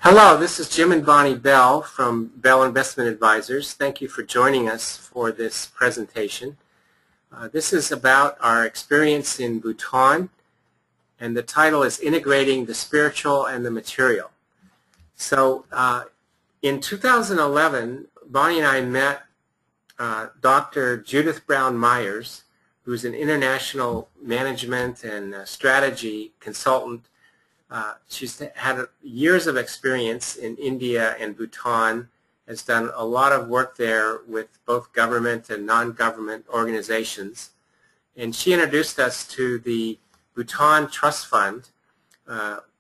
Hello, this is Jim and Bonnie Bell from Bell Investment Advisors. Thank you for joining us for this presentation. This is about our experience in Bhutan, and the title is Integrating the Spiritual and the Material. So in 2011, Bonnie and I met Dr. Judith Brown Myers, who's an international management and strategy consultant. She's had years of experience in India and Bhutan, has done a lot of work there with both government and non-government organizations. And she introduced us to the Bhutan Trust Fund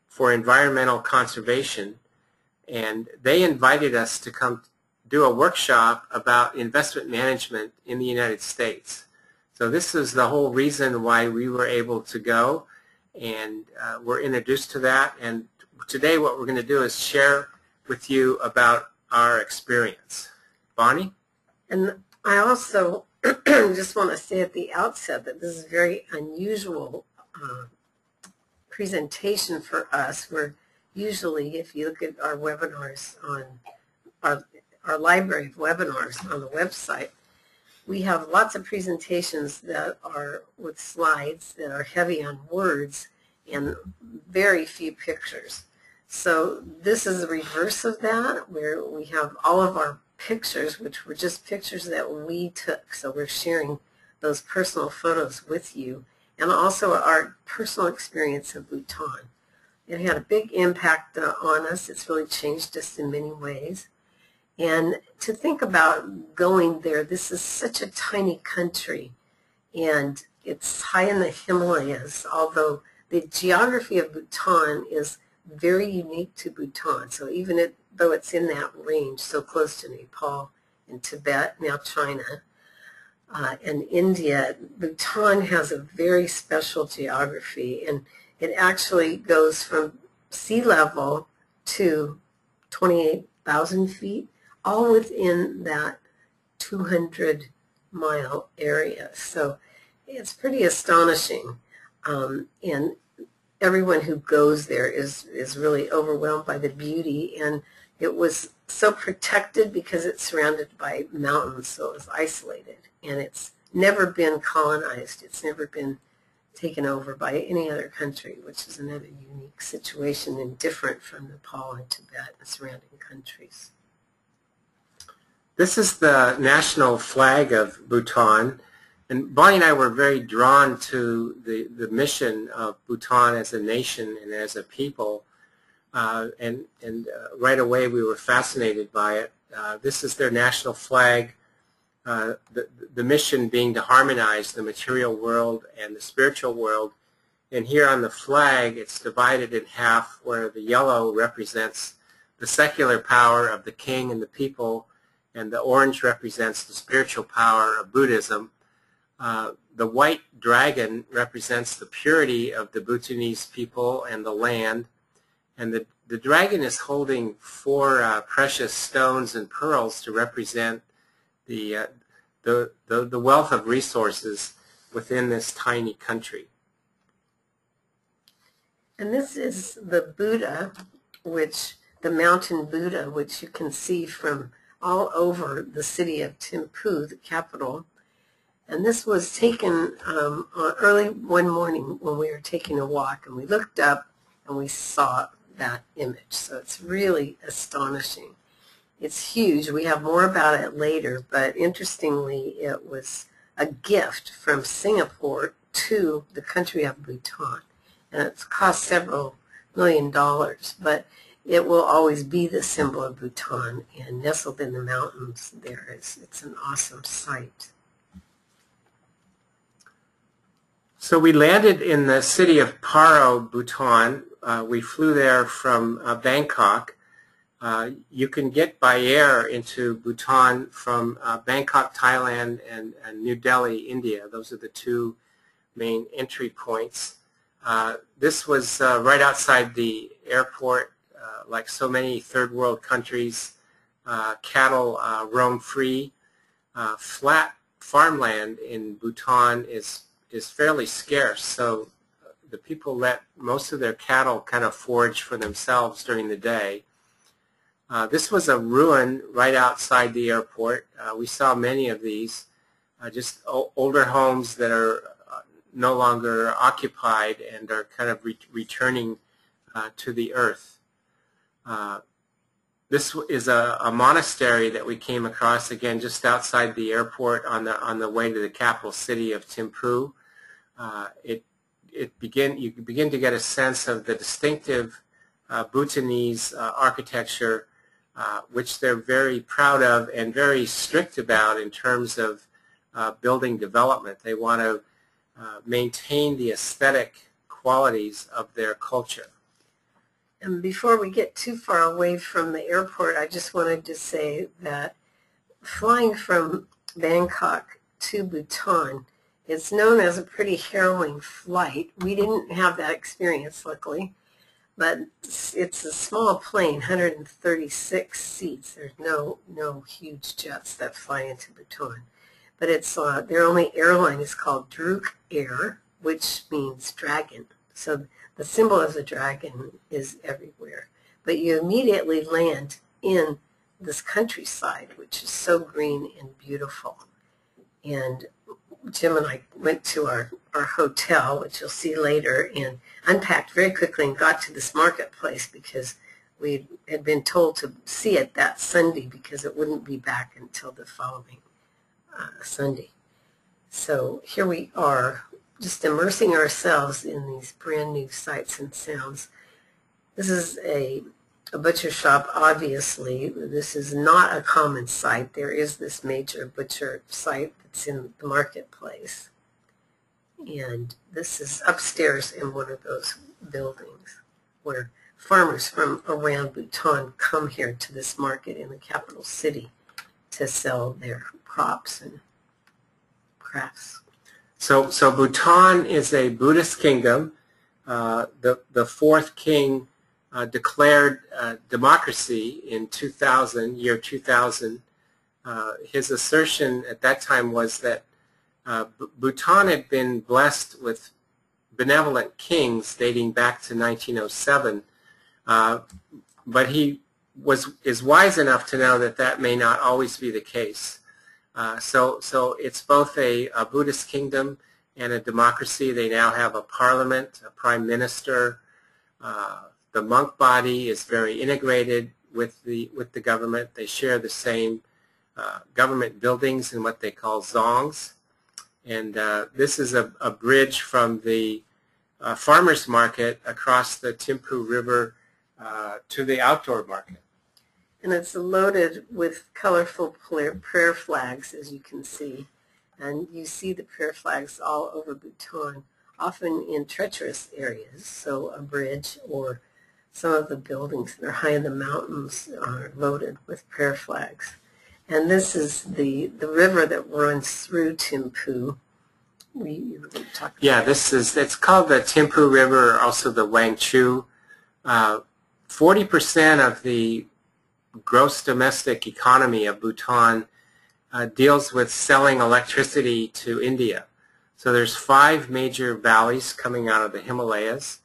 for Environmental Conservation. And they invited us to come do a workshop about investment management in the United States. So this is the whole reason why we were able to go. And we're introduced to that, and today what we're going to do is share with you about our experience. Bonnie? And I also just want to say at the outset that this is a very unusual presentation for us. We're usually, if you look at our webinars on our library of webinars on the website, we have lots of presentations that are with slides that are heavy on words and very few pictures. So this is the reverse of that, where we have all of our pictures, which were just pictures that we took. So we're sharing those personal photos with you, and also our personal experience of Bhutan. It had a big impact on us. It's really changed us in many ways. And to think about going there, this is such a tiny country, and it's high in the Himalayas, although the geography of Bhutan is very unique to Bhutan. So even though it's in that range, so close to Nepal and Tibet, now China, and India, Bhutan has a very special geography, and it actually goes from sea level to 28,000 feet, all within that 200-mile area. So it's pretty astonishing. And everyone who goes there is really overwhelmed by the beauty. And it was so protected because it's surrounded by mountains, so it was isolated. And it's never been colonized. It's never been taken over by any other country, which is another unique situation and different from Nepal and Tibet and surrounding countries. This is the national flag of Bhutan, and Bonnie and I were very drawn to the mission of Bhutan as a nation and as a people, and right away we were fascinated by it. This is their national flag, the mission being to harmonize the material world and the spiritual world. And here on the flag, it's divided in half, where the yellow represents the secular power of the king and the people, and the orange represents the spiritual power of Buddhism. The white dragon represents the purity of the Bhutanese people and the land. And the dragon is holding four precious stones and pearls to represent the wealth of resources within this tiny country. And this is the Buddha, the mountain Buddha, which you can see from all over the city of Thimphu, the capital. And this was taken early one morning when we were taking a walk, and we looked up and we saw that image. So it's really astonishing. It's huge. We have more about it later, but interestingly, it was a gift from Singapore to the country of Bhutan. And it's cost several $millions, but it will always be the symbol of Bhutan, and nestled in the mountains there. It's an awesome sight. So we landed in the city of Paro, Bhutan. We flew there from Bangkok. You can get by air into Bhutan from Bangkok, Thailand, and New Delhi, India. Those are the two main entry points. This was right outside the airport. Like so many third world countries, cattle roam free. Flat farmland in Bhutan is fairly scarce, so the people let most of their cattle kind of forage for themselves during the day. This was a ruin right outside the airport. We saw many of these, just older homes that are no longer occupied and are kind of returning to the earth. This is a monastery that we came across, again, just outside the airport on the way to the capital city of Thimphu. You begin to get a sense of the distinctive Bhutanese architecture, which they're very proud of and very strict about in terms of building development. They want to maintain the aesthetic qualities of their culture. And before we get too far away from the airport, I just wanted to say that flying from Bangkok to Bhutan is known as a pretty harrowing flight. We didn't have that experience, luckily, but it's a small plane, 136 seats. There's no huge jets that fly into Bhutan. But it's their only airline is called Druk Air, which means dragon. So the symbol of the dragon is everywhere. But you immediately land in this countryside, which is so green and beautiful. And Jim and I went to our hotel, which you'll see later, and unpacked very quickly and got to this marketplace because we had been told to see it that Sunday because it wouldn't be back until the following Sunday. So here we are, just immersing ourselves in these brand new sights and sounds. This is a butcher shop, obviously. This is not a common sight. There is this major butcher site that's in the marketplace. And this is upstairs in one of those buildings where farmers from around Bhutan come here to this market in the capital city to sell their crops and crafts. So Bhutan is a Buddhist kingdom. The fourth king declared democracy in year 2000. His assertion at that time was that Bhutan had been blessed with benevolent kings dating back to 1907, but he is wise enough to know that that may not always be the case. So it's both a Buddhist kingdom and a democracy. They now have a parliament, a prime minister. The monk body is very integrated with the government. They share the same government buildings in what they call zongs. And this is a bridge from the farmers market across the Thimphu River to the outdoor market. And it's loaded with colorful prayer flags, as you can see. And you see the prayer flags all over Bhutan, often in treacherous areas. So a bridge or some of the buildings that are high in the mountains are loaded with prayer flags. And this is the river that runs through Thimphu. It's called the Thimphu River, or also the Wangchu. 40% of the gross domestic economy of Bhutan deals with selling electricity to India. So there's 5 major valleys coming out of the Himalayas.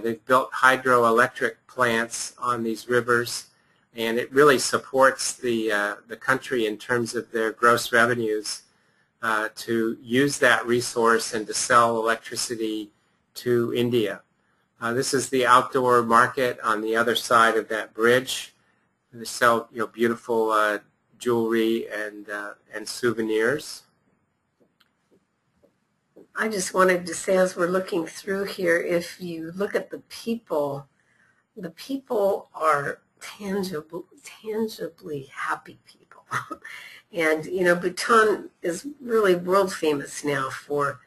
They've built hydroelectric plants on these rivers, and it really supports the country in terms of their gross revenues to use that resource and to sell electricity to India. This is the outdoor market on the other side of that bridge. They sell beautiful jewelry and souvenirs. I just wanted to say, as we're looking through here, if you look at the people are tangibly happy people. And, Bhutan is really world famous now for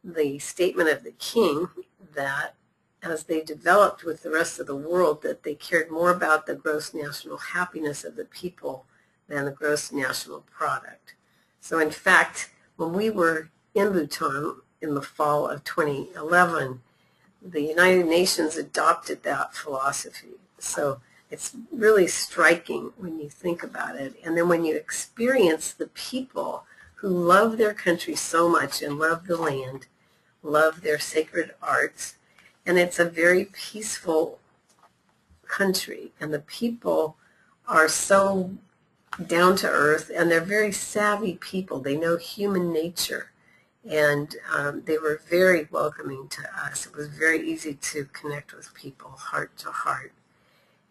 the statement of the king that as they developed with the rest of the world, that they cared more about the gross national happiness of the people than the gross national product. So in fact, when we were in Bhutan in the fall of 2011, the United Nations adopted that philosophy. So it's really striking when you think about it. And then when you experience the people who love their country so much and love the land, love their sacred arts, and it's a very peaceful country, and the people are so down to earth, and they're very savvy people. They know human nature, and they were very welcoming to us. It was very easy to connect with people heart to heart.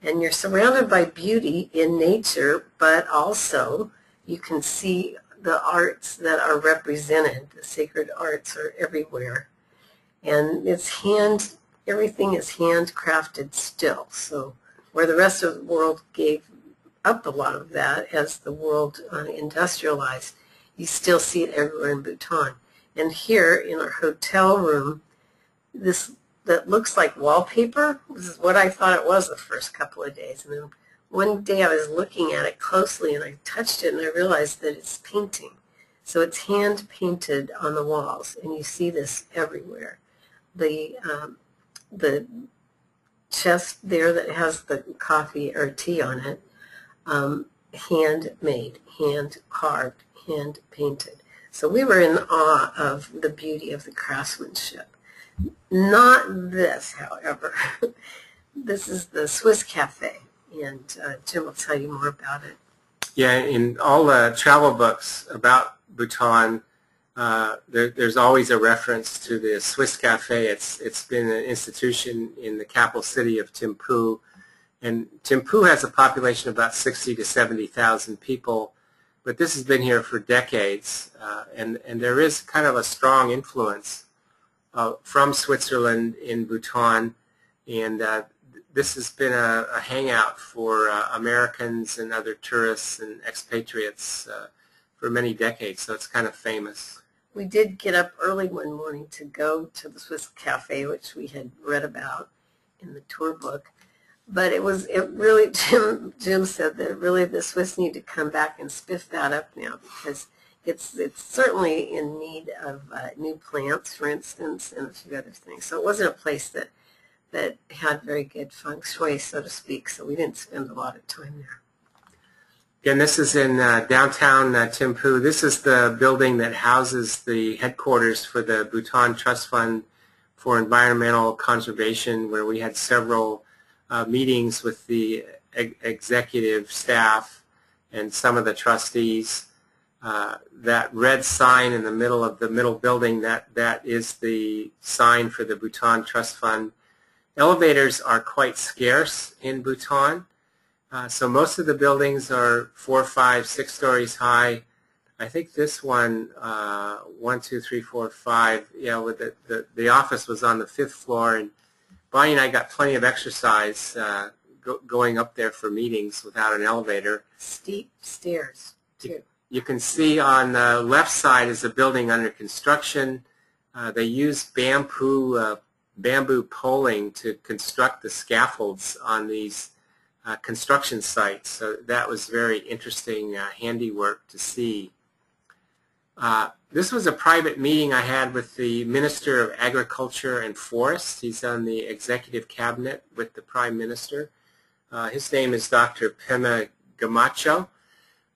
And you're surrounded by beauty in nature, but also you can see the arts that are represented. The sacred arts are everywhere. And everything is handcrafted still. So where the rest of the world gave up a lot of that as the world industrialized, you still see it everywhere in Bhutan. And here in our hotel room, this that looks like wallpaper. This is what I thought it was the first couple of days. And then one day I was looking at it closely and I touched it and I realized that it's painting. So it's hand painted on the walls, and you see this everywhere. The chest there that has the coffee or tea on it, handmade, hand carved, hand painted. So we were in awe of the beauty of the craftsmanship. Not this, however. This is the Swiss Cafe, and Jim will tell you more about it. Yeah, in all the travel books about Bhutan, there's always a reference to the Swiss Cafe. It's been an institution in the capital city of Thimphu, and Thimphu has a population of about 60 to 70,000 people, but this has been here for decades, and there is kind of a strong influence from Switzerland in Bhutan, and this has been a hangout for Americans and other tourists and expatriates for many decades, so it's kind of famous. We did get up early one morning to go to the Swiss Cafe, which we had read about in the tour book. But it really, Jim said that really the Swiss need to come back and spiff that up now, because it's certainly in need of new plants, for instance, and a few other things. So it wasn't a place that had very good feng shui, so to speak, so we didn't spend a lot of time there. Again, this is in downtown Thimphu. This is the building that houses the headquarters for the Bhutan Trust Fund for Environmental Conservation, where we had several meetings with the executive staff and some of the trustees. That red sign in the middle building, that is the sign for the Bhutan Trust Fund. Elevators are quite scarce in Bhutan. So most of the buildings are 4, 5, 6 stories high. I think this one, 1, 2, 3, 4, 5, yeah, with the office was on the 5th floor, and Bonnie and I got plenty of exercise going up there for meetings without an elevator. Steep stairs, too. You can see on the left side is a building under construction. They use bamboo poling to construct the scaffolds on these construction sites. So that was very interesting handiwork to see. This was a private meeting I had with the Minister of Agriculture and Forests. He's on the executive cabinet with the Prime Minister. His name is Dr. Pema Gamacho.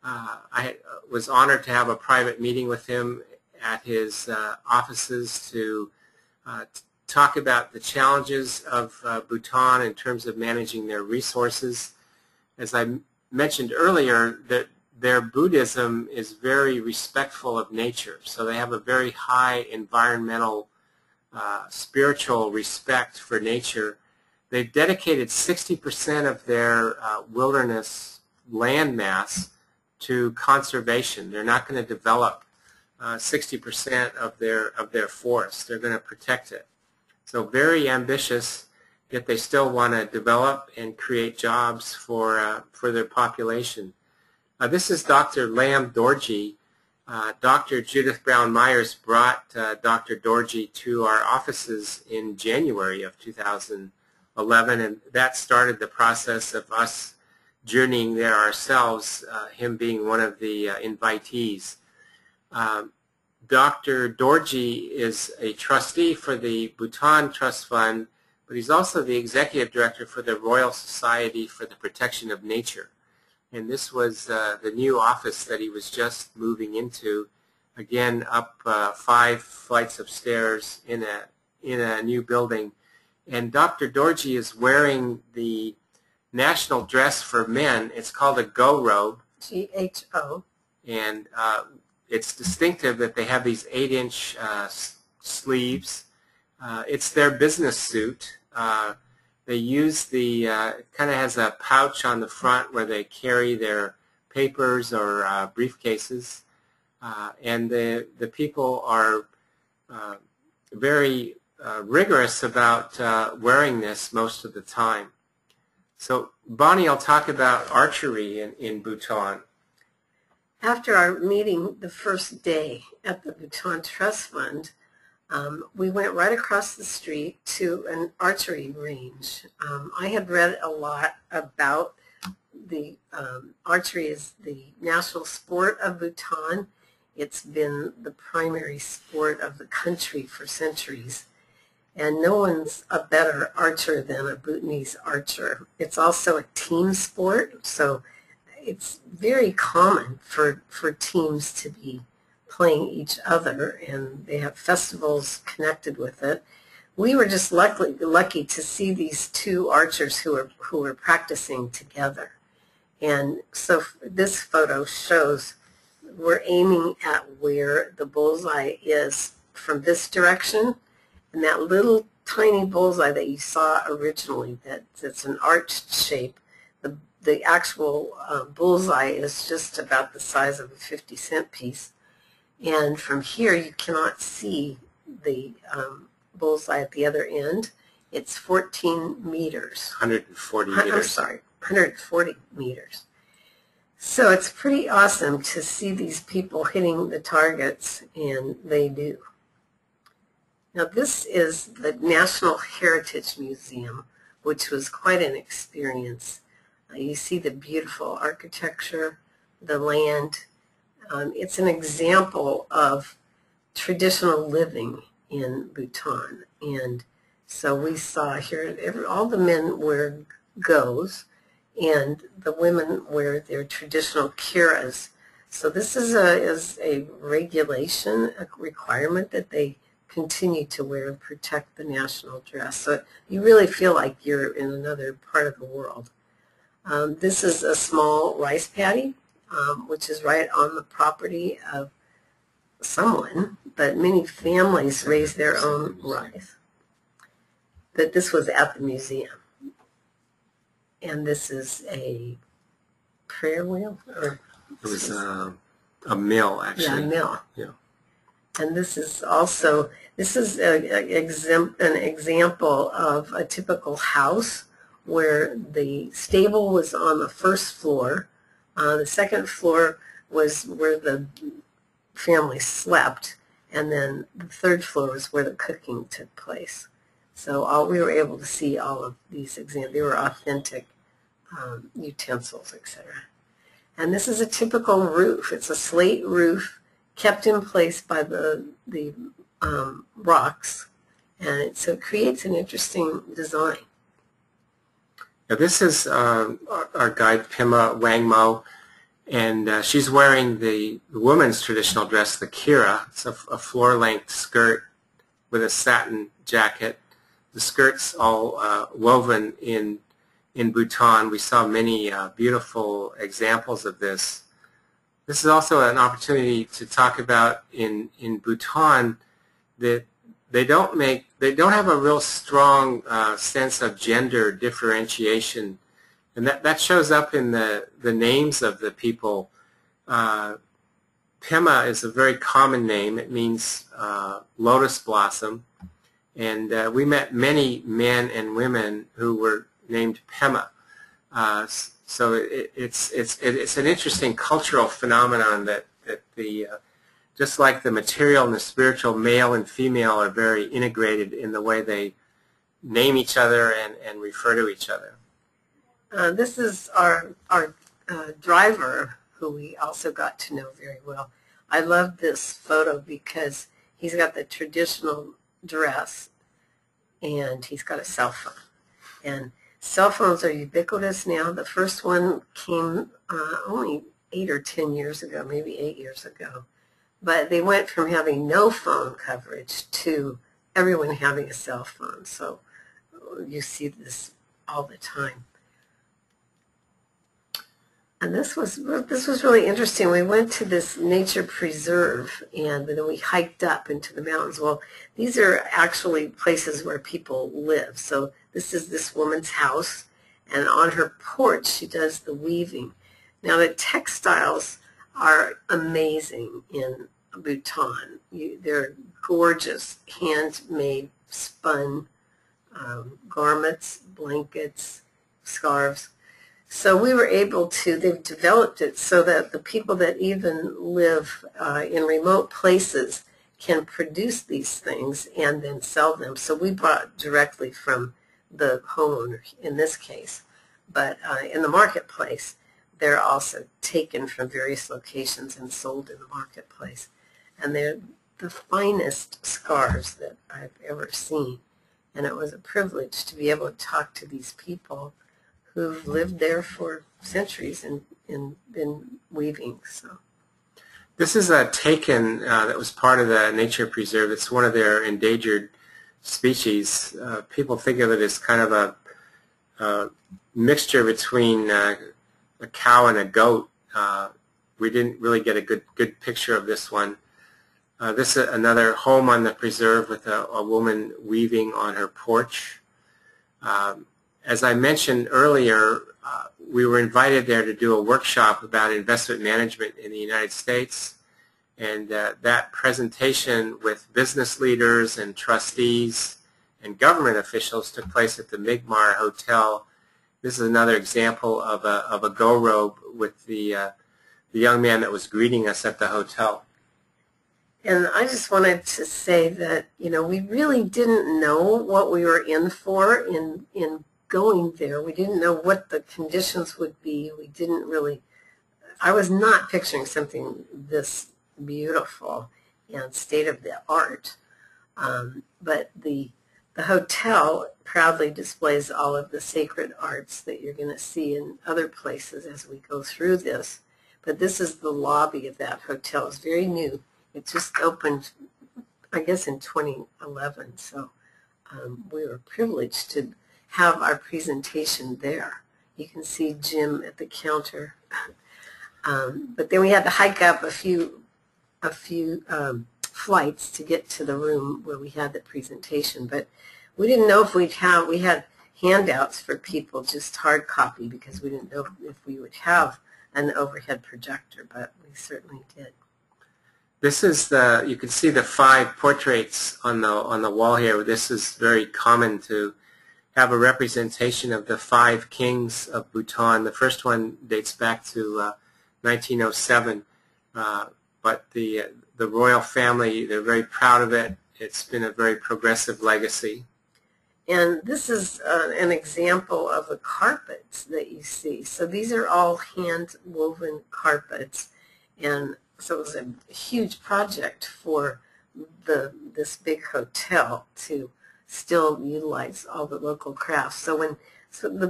I was honored to have a private meeting with him at his offices to talk about the challenges of Bhutan in terms of managing their resources. As I mentioned earlier, that their Buddhism is very respectful of nature, so they have a very high environmental, spiritual respect for nature. They've dedicated 60% of their wilderness land mass to conservation. They're not going to develop 60% of their forest. They're going to protect it. So very ambitious, yet they still want to develop and create jobs for their population. This is Dr. Lam Dorji. Dr. Judith Brown Myers brought Dr. Dorji to our offices in January of 2011, and that started the process of us journeying there ourselves, him being one of the invitees. Dr. Dorji is a trustee for the Bhutan Trust Fund, but he's also the executive director for the Royal Society for the Protection of Nature. And this was the new office that he was just moving into, again up 5 flights of stairs in a new building. And Dr. Dorji is wearing the national dress for men. It's called a go robe. G-H-O. And it's distinctive that they have these 8-inch sleeves. It's their business suit. They use the, it kind of has a pouch on the front where they carry their papers or briefcases. And the people are very rigorous about wearing this most of the time. So Bonnie will talk about archery in Bhutan. After our meeting the first day at the Bhutan Trust Fund, we went right across the street to an archery range. I had read a lot about the archery is the national sport of Bhutan. It's been the primary sport of the country for centuries. And no one's a better archer than a Bhutanese archer. It's also a team sport, so it's very common for teams to be playing each other, and they have festivals connected with it. We were just lucky to see these two archers who were practicing together. And so this photo shows we're aiming at where the bullseye is from this direction, and that little tiny bullseye that you saw originally, that's an arched shape, the actual bullseye is just about the size of a 50-cent piece. And from here you cannot see the bullseye at the other end. It's 14 meters. 140 meters. I'm sorry, 140 meters. So it's pretty awesome to see these people hitting the targets, and they do. Now this is the National Heritage Museum, which was quite an experience. You see the beautiful architecture, the land. It's an example of traditional living in Bhutan. And so we saw here, all the men wear gos, and the women wear their traditional kiras. So this is a regulation, a requirement that they continue to wear and protect the national dress. So you really feel like you're in another part of the world. This is a small rice paddy, which is right on the property of someone, but many families raise their own rice. But this was at the museum. And this is a prayer wheel? Or it was a mill, actually. Yeah, a mill. Yeah. And this is also, this is an example of a typical house where the stable was on the first floor. The second floor was where the family slept, and then the third floor was where the cooking took place. So we were able to see all of these examples. They were authentic utensils, etc. And this is a typical roof. It's a slate roof kept in place by the rocks, and so it creates an interesting design. Now this is our guide, Pima Wangmo, and she's wearing the woman's traditional dress, the kira. It's a floor-length skirt with a satin jacket. The skirt's all woven in Bhutan. We saw many beautiful examples of this. This is also an opportunity to talk about in Bhutan that they don't have a real strong sense of gender differentiation, and that shows up in the names of the people. Pema is a very common name. It means lotus blossom, and we met many men and women who were named Pema. So it's an interesting cultural phenomenon that the just like the material and the spiritual, male and female are very integrated in the way they name each other and refer to each other. This is our driver, who we also got to know very well. I love this photo because he's got the traditional dress and he's got a cell phone. And cell phones are ubiquitous now. The first one came only 8 or 10 years ago, maybe 8 years ago. But they went from having no phone coverage to everyone having a cell phone. So you see this all the time. And this was really interesting. We went to this nature preserve, and then we hiked up into the mountains. Well, these are actually places where people live. So this is this woman's house, and on her porch she does the weaving. Now the textiles are amazing in Bhutan. They're gorgeous, handmade, spun garments, blankets, scarves. So we were able to, they've developed it so that the people that even live in remote places can produce these things and then sell them. So we bought directly from the homeowner in this case. But in the marketplace, they're also taken from various locations and sold in the marketplace. And they're the finest scarves that I've ever seen. And it was a privilege to be able to talk to these people who've lived there for centuries and been weaving. So This is a taken that was part of the nature preserve. It's one of their endangered species. People think of it as kind of a mixture between a cow and a goat. We didn't really get a good picture of this one. This is another home on the preserve with a woman weaving on her porch. As I mentioned earlier, we were invited there to do a workshop about investment management in the United States, and that presentation with business leaders and trustees and government officials took place at the Migmar Hotel. This is another example of a go robe with the young man that was greeting us at the hotel. And I just wanted to say that, we really didn't know what we were in for in going there. We didn't know what the conditions would be. We didn't really, I was not picturing something this beautiful and state-of-the-art. But the hotel proudly displays all of the sacred arts that you're going to see in other places as we go through this. But this is the lobby of that hotel. It's very new. It just opened, I guess, in 2011. So we were privileged to have our presentation there. You can see Jim at the counter. But then we had to hike up a few flights to get to the room where we had the presentation. But we didn't know if we had handouts for people, just hard copy, because we didn't know if we would have an overhead projector, but we certainly did. This is you can see the 5 portraits on the wall here. This is very common to have a representation of the 5 kings of Bhutan. The first one dates back to 1907, but the royal family, they're very proud of it. It's been a very progressive legacy. And this is an example of the carpets that you see. So these are all hand-woven carpets, and so it was a huge project for this big hotel to still utilize all the local crafts. So the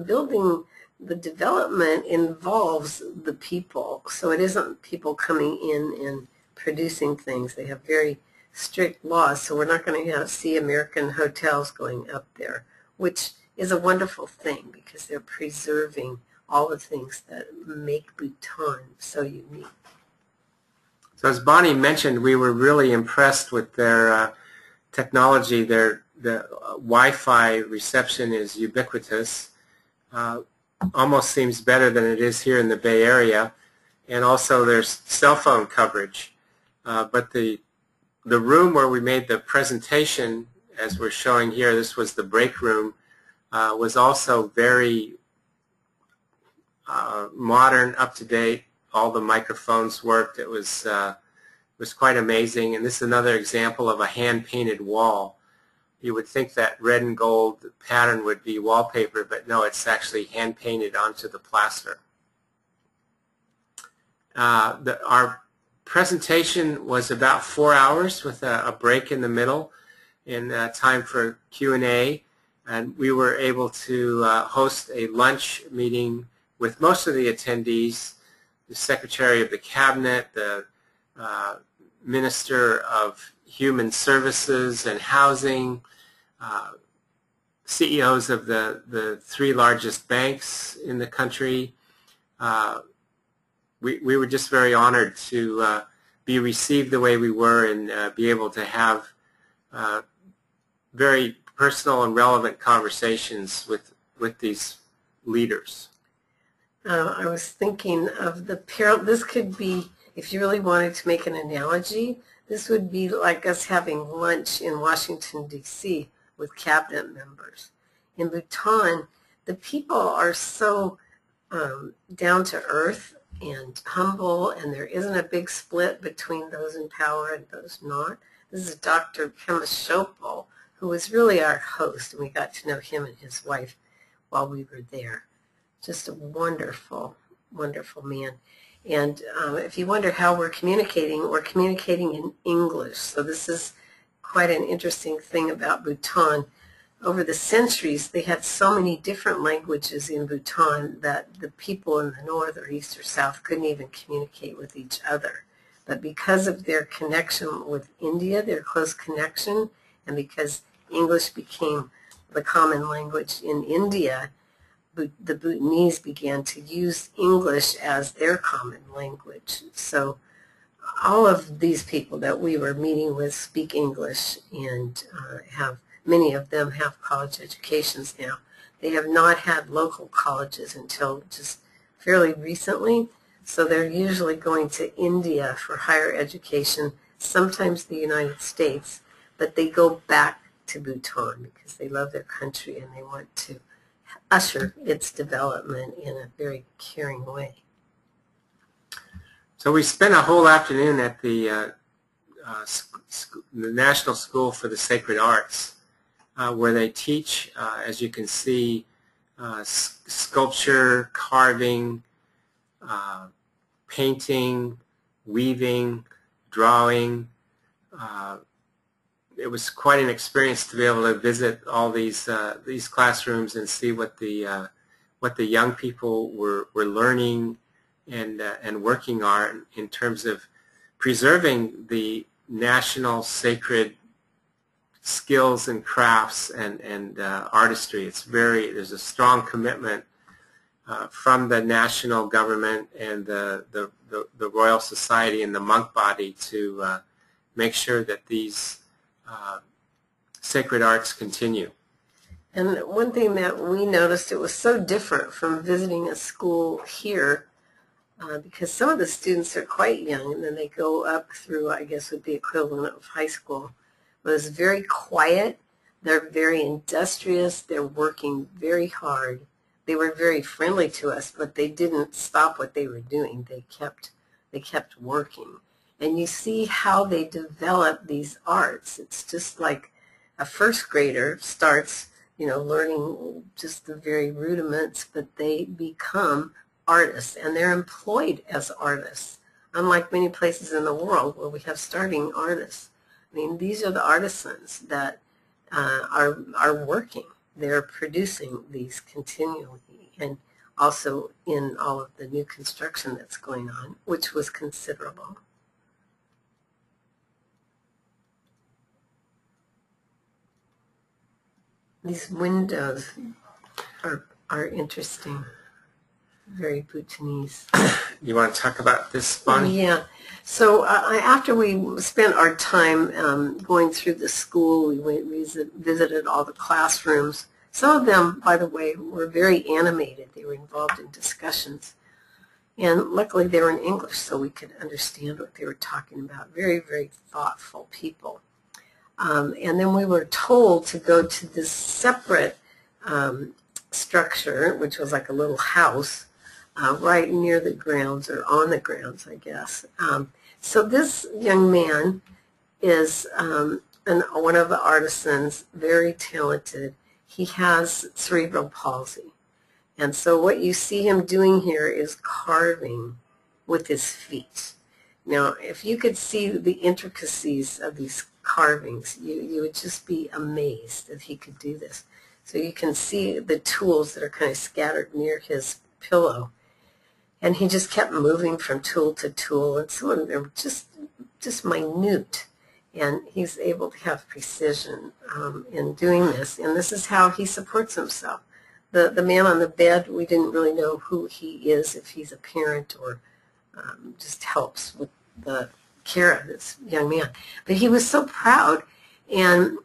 development involves the people. So it isn't people coming in and producing things. They have very strict laws, so we're not going to see American hotels going up there, which is a wonderful thing because they're preserving all the things that make Bhutan so unique. So as Bonnie mentioned, we were really impressed with their technology. The Wi-Fi reception is ubiquitous. Almost seems better than it is here in the Bay Area. And also there's cell phone coverage. But the room where we made the presentation, as we're showing here, this was the break room, was also very modern, up-to-date. All the microphones worked. It was quite amazing. And this is another example of a hand-painted wall. You would think that red and gold pattern would be wallpaper, but no, it's actually hand-painted onto the plaster. Our presentation was about 4 hours with a break in the middle and time for Q&A. And we were able to host a lunch meeting with most of the attendees, the Secretary of the Cabinet, the Minister of Human Services and Housing, CEOs of the 3 largest banks in the country, we were just very honored to be received the way we were and be able to have very personal and relevant conversations with these leaders. I was thinking of the this could be, if you really wanted to make an analogy, this would be like us having lunch in Washington, D.C. with cabinet members. In Bhutan, the people are so down to earth and humble, and there isn't a big split between those in power and those not. This is Dr. Pema Chopal, who was really our host, and we got to know him and his wife while we were there. Just a wonderful, wonderful man. And if you wonder how we're communicating in English. So this is quite an interesting thing about Bhutan. Over the centuries, they had so many different languages in Bhutan that the people in the north or east or south couldn't even communicate with each other. But because of their connection with India, their close connection, and because English became the common language in India, the Bhutanese began to use English as their common language. So all of these people that we were meeting with speak English and many of them have college educations now. They have not had local colleges until just fairly recently, so they're usually going to India for higher education, sometimes the United States, but they go back to Bhutan because they love their country and they want to usher its development in a very caring way. So we spent a whole afternoon at the National School for the Sacred Arts, where they teach, as you can see, sculpture, carving, painting, weaving, drawing. It was quite an experience to be able to visit all these classrooms and see what the young people were learning and working on in terms of preserving the national sacred skills and crafts and artistry. There's a strong commitment from the national government and the Royal Society and the monk body to make sure that these sacred arts continue. And one thing that we noticed, it was so different from visiting a school here, because some of the students are quite young and then they go up through, I guess would be equivalent of high school. It was very quiet. They're very industrious. They're working very hard. They were very friendly to us, but they didn't stop what they were doing. They kept working. And you see how they develop these arts. It's just like a first grader starts, learning just the very rudiments, but they become artists, and they're employed as artists, unlike many places in the world where we have starting artists. I mean, these are the artisans that are working. They're producing these continually, and also in all of the new construction that's going on, which was considerable. These windows are interesting, very Bhutanese. You want to talk about this, Bonnie? Yeah. So after we spent our time going through the school, we visited all the classrooms. Some of them, by the way, were very animated. They were involved in discussions. And luckily they were in English, so we could understand what they were talking about. Very, very thoughtful people. And then we were told to go to this separate structure, which was like a little house, right near the grounds, or on the grounds, I guess. So this young man is one of the artisans, very talented. He has cerebral palsy. And so what you see him doing here is carving with his feet. Now, if you could see the intricacies of these carvings, you would just be amazed that he could do this. So you can see the tools that are kind of scattered near his pillow. And he just kept moving from tool to tool, and some of them were just minute. And he's able to have precision in doing this. And this is how he supports himself. The man on the bed, we didn't really know who he is, if he's a parent or just helps with the care of this young man. But he was so proud, and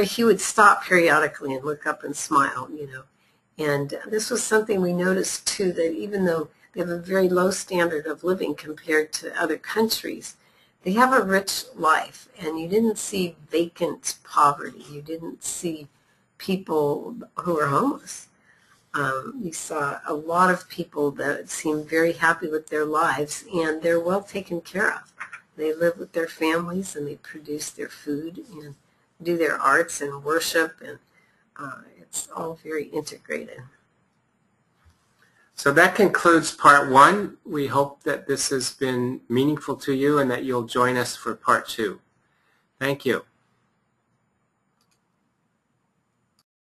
he would stop periodically and look up and smile, you know. And this was something we noticed too, that even though they have a very low standard of living compared to other countries, they have a rich life, and you didn't see vacant poverty. You didn't see people who are homeless. You saw a lot of people that seemed very happy with their lives, and they're well taken care of. They live with their families, and they produce their food and do their arts and worship, and it's all very integrated. So that concludes part 1. We hope that this has been meaningful to you and that you'll join us for part 2. Thank you.